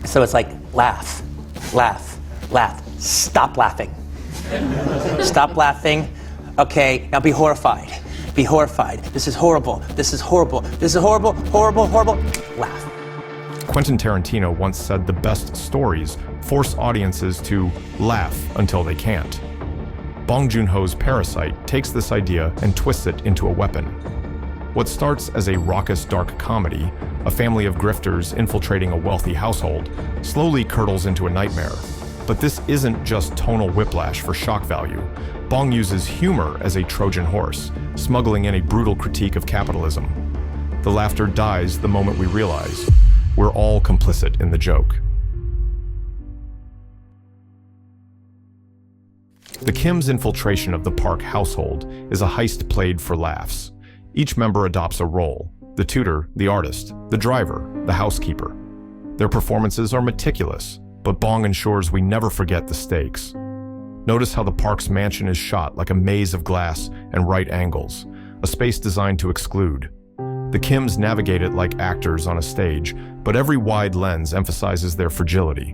So it's like, laugh, laugh, laugh. Stop laughing. Stop laughing. Okay, now be horrified. Be horrified. This is horrible. This is horrible. This is horrible, horrible, horrible. Laugh. Quentin Tarantino once said the best stories force audiences to laugh until they can't. Bong Joon-ho's Parasite takes this idea and twists it into a weapon. What starts as a raucous dark comedy, a family of grifters infiltrating a wealthy household, slowly curdles into a nightmare. But this isn't just tonal whiplash for shock value. Bong uses humor as a Trojan horse, smuggling in a brutal critique of capitalism. The laughter dies the moment we realize we're all complicit in the joke. The Kim's infiltration of the Park household is a heist played for laughs. Each member adopts a role: the tutor, the artist, the driver, the housekeeper. Their performances are meticulous, but Bong ensures we never forget the stakes. Notice how the Park's mansion is shot like a maze of glass and right angles, a space designed to exclude. The Kims navigate it like actors on a stage, but every wide lens emphasizes their fragility.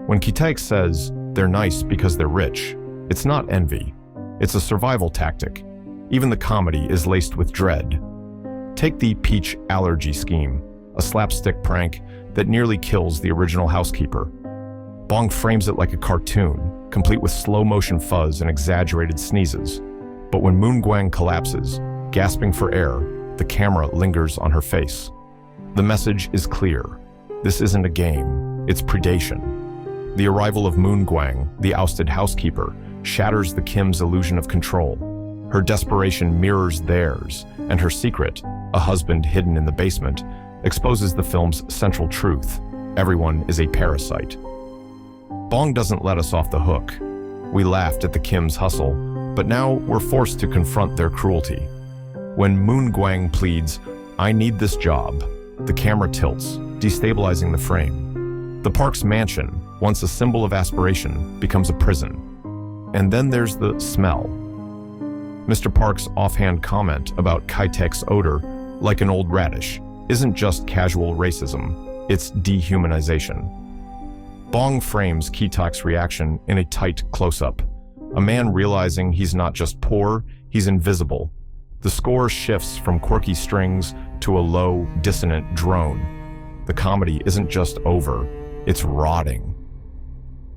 When Ki-taek says they're nice because they're rich, it's not envy. It's a survival tactic. Even the comedy is laced with dread. Take the peach allergy scheme, a slapstick prank that nearly kills the original housekeeper. Bong frames it like a cartoon, complete with slow-motion fuzz and exaggerated sneezes. But when Moon Gwang collapses, gasping for air, the camera lingers on her face. The message is clear. This isn't a game, it's predation. The arrival of Moon Gwang, the ousted housekeeper, shatters the Kim's illusion of control. Her desperation mirrors theirs, and her secret, a husband hidden in the basement, exposes the film's central truth: everyone is a parasite. Bong doesn't let us off the hook. We laughed at the Kim's hustle, but now we're forced to confront their cruelty. When Moon Gwang pleads, "I need this job," the camera tilts, destabilizing the frame. The Park's mansion, once a symbol of aspiration, becomes a prison. And then there's the smell. Mr. Park's offhand comment about Ki-taek's odor, like an old radish, isn't just casual racism, it's dehumanization. Bong frames Ki-taek's reaction in a tight close-up, a man realizing he's not just poor, he's invisible. The score shifts from quirky strings to a low, dissonant drone. The comedy isn't just over, it's rotting.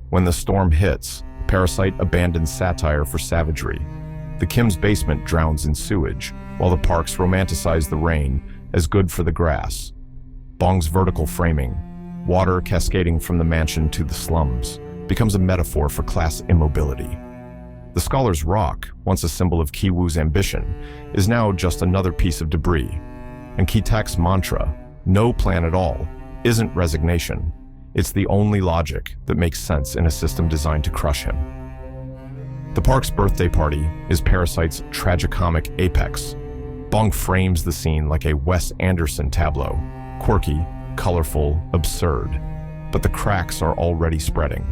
When the storm hits, Parasite abandons satire for savagery. The Kim's basement drowns in sewage, while the Parks romanticize the rain as good for the grass. Bong's vertical framing, water cascading from the mansion to the slums, becomes a metaphor for class immobility. The Scholar's Rock, once a symbol of Ki-woo's ambition, is now just another piece of debris. And Ki-taek's mantra, "no plan at all," isn't resignation. It's the only logic that makes sense in a system designed to crush him. The Park's birthday party is Parasite's tragicomic apex. Bong frames the scene like a Wes Anderson tableau, quirky, colorful, absurd. But the cracks are already spreading.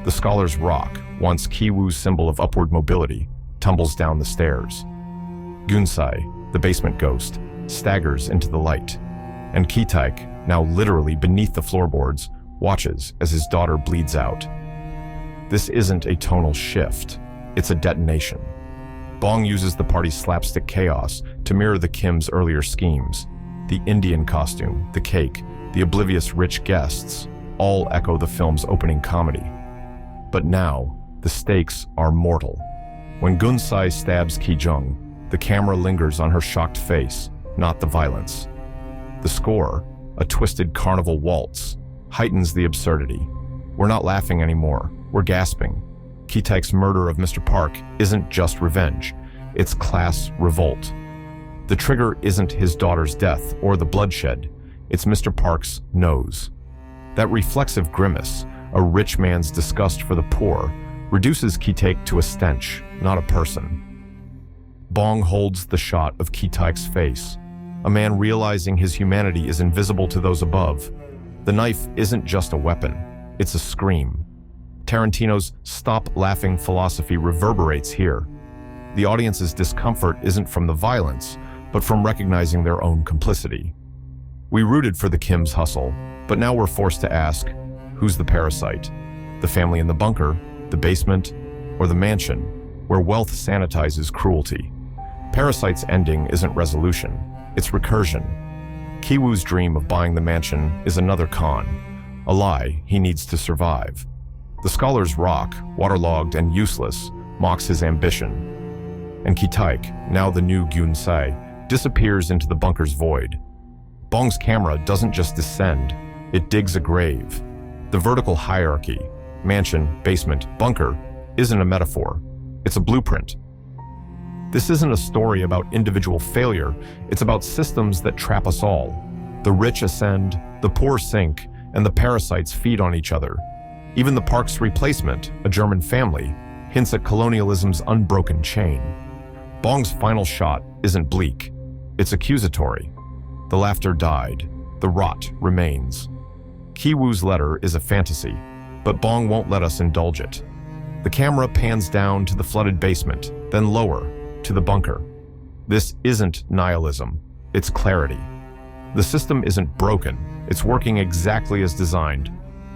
The Scholar's Rock, once Ki-woo's symbol of upward mobility, tumbles down the stairs. Gunsai, the basement ghost, staggers into the light. And Ki-taek, now literally beneath the floorboards, watches as his daughter bleeds out. This isn't a tonal shift, it's a detonation. Bong uses the party's slapstick chaos to mirror the Kim's earlier schemes. The Indian costume, the cake, the oblivious rich guests, all echo the film's opening comedy. But now, the stakes are mortal. When Gunsai stabs Ki-jung, the camera lingers on her shocked face, not the violence. The score, a twisted carnival waltz, heightens the absurdity. We're not laughing anymore, we're gasping. Ki-taek's murder of Mr. Park isn't just revenge, it's class revolt. The trigger isn't his daughter's death or the bloodshed, it's Mr. Park's nose. That reflexive grimace, a rich man's disgust for the poor, reduces Ki-taek to a stench, not a person. Bong holds the shot of Ki-taek's face, a man realizing his humanity is invisible to those above. The knife isn't just a weapon, it's a scream. Tarantino's stop laughing philosophy reverberates here. The audience's discomfort isn't from the violence, but from recognizing their own complicity. We rooted for the Kim's hustle, but now we're forced to ask, Who's the parasite? The family in the bunker, the basement, or the mansion, where wealth sanitizes cruelty? Parasite's ending isn't resolution, it's recursion. Ki-woo's dream of buying the mansion is another con, a lie he needs to survive. The scholar's rock, waterlogged and useless, mocks his ambition. And Ki-taek, now the new Gyun-sae, disappears into the bunker's void. Bong's camera doesn't just descend, it digs a grave. The vertical hierarchy, mansion, basement, bunker, isn't a metaphor, it's a blueprint. This isn't a story about individual failure, it's about systems that trap us all. The rich ascend, the poor sink, and the parasites feed on each other. Even the park's replacement, a German family, hints at colonialism's unbroken chain. Bong's final shot isn't bleak, it's accusatory. The laughter died, the rot remains. Ki-woo's letter is a fantasy, but Bong won't let us indulge it. The camera pans down to the flooded basement, then lower, to the bunker. This isn't nihilism, it's clarity. The system isn't broken, it's working exactly as designed.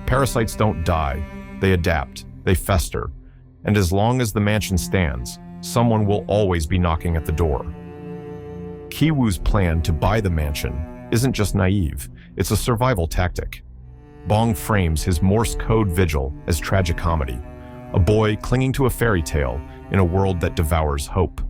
Parasites don't die, they adapt, they fester, and as long as the mansion stands, someone will always be knocking at the door. Ki-woo's plan to buy the mansion isn't just naive, it's a survival tactic. Bong frames his Morse code vigil as tragicomedy, a boy clinging to a fairy tale in a world that devours hope.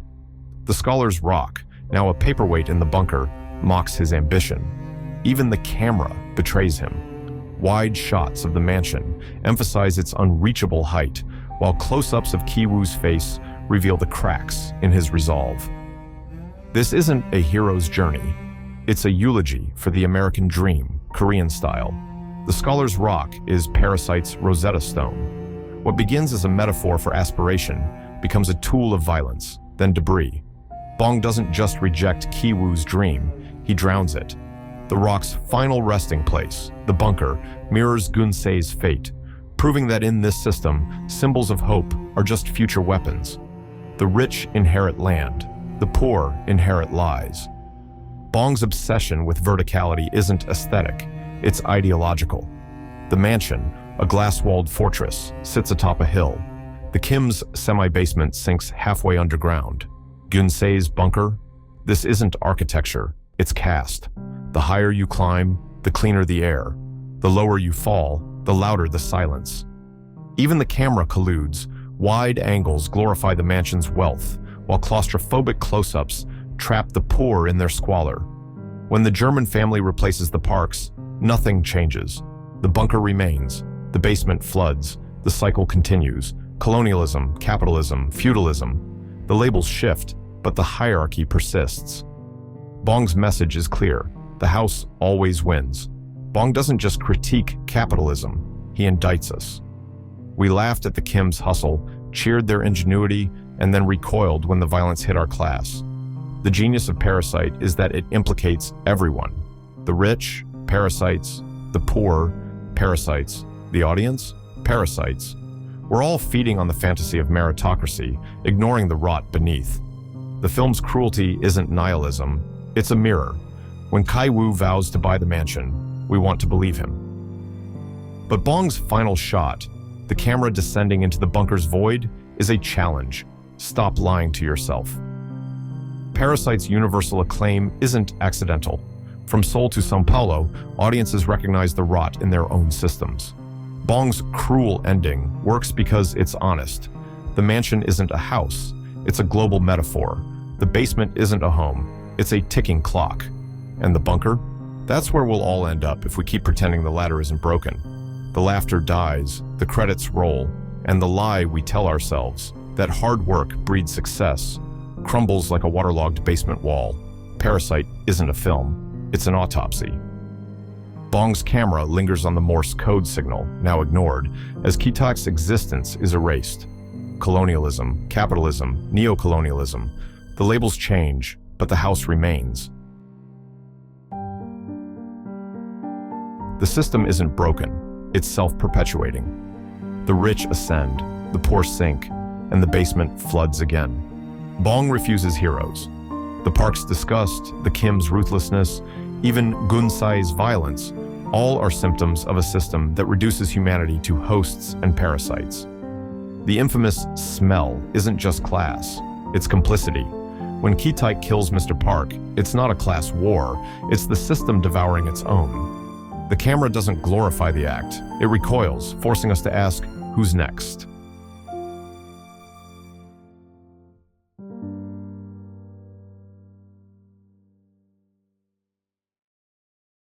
The scholar's rock, now a paperweight in the bunker, mocks his ambition. Even the camera betrays him. Wide shots of the mansion emphasize its unreachable height, while close-ups of Ki-woo's face reveal the cracks in his resolve. This isn't a hero's journey. It's a eulogy for the American dream, Korean style. The scholar's rock is Parasite's Rosetta Stone. What begins as a metaphor for aspiration becomes a tool of violence, then debris. Bong doesn't just reject Ki-woo's dream, he drowns it. The rock's final resting place, the bunker, mirrors Gun-sae's fate, proving that in this system, symbols of hope are just future weapons. The rich inherit land, the poor inherit lies. Bong's obsession with verticality isn't aesthetic, it's ideological. The mansion, a glass-walled fortress, sits atop a hill. The Kim's semi-basement sinks halfway underground. Gun-sae's bunker? This isn't architecture, it's caste. The higher you climb, the cleaner the air. The lower you fall, the louder the silence. Even the camera colludes. Wide angles glorify the mansion's wealth, while claustrophobic close-ups trap the poor in their squalor. When the German family replaces the parks, nothing changes. The bunker remains, the basement floods, the cycle continues. Colonialism, capitalism, feudalism. The labels shift, but the hierarchy persists. Bong's message is clear. The house always wins. Bong doesn't just critique capitalism, he indicts us. We laughed at the Kim's hustle, cheered their ingenuity, and then recoiled when the violence hit our class. The genius of Parasite is that it implicates everyone. The rich, parasites, the poor, parasites, the audience, parasites. We're all feeding on the fantasy of meritocracy, ignoring the rot beneath. The film's cruelty isn't nihilism, it's a mirror. When Ki-woo vows to buy the mansion, we want to believe him. But Bong's final shot, the camera descending into the bunker's void, is a challenge. Stop lying to yourself. Parasite's universal acclaim isn't accidental. From Seoul to São Paulo, audiences recognize the rot in their own systems. Bong's cruel ending works because it's honest. The mansion isn't a house, it's a global metaphor. The basement isn't a home, it's a ticking clock. And the bunker? That's where we'll all end up if we keep pretending the ladder isn't broken. The laughter dies, the credits roll, and the lie we tell ourselves, that hard work breeds success, crumbles like a waterlogged basement wall. Parasite isn't a film, it's an autopsy. Bong's camera lingers on the Morse code signal, now ignored, as Ki-taek's existence is erased. Colonialism, capitalism, neocolonialism. The labels change, but the house remains. The system isn't broken, it's self-perpetuating. The rich ascend, the poor sink, and the basement floods again. Bong refuses heroes. The park's disgust, the Kim's ruthlessness, even Gun-sae's violence, All are symptoms of a system that reduces humanity to hosts and parasites. The infamous smell isn't just class, it's complicity. When Ki-taek kills Mr. Park, it's not a class war, it's the system devouring its own. The camera doesn't glorify the act, it recoils, forcing us to ask, who's next?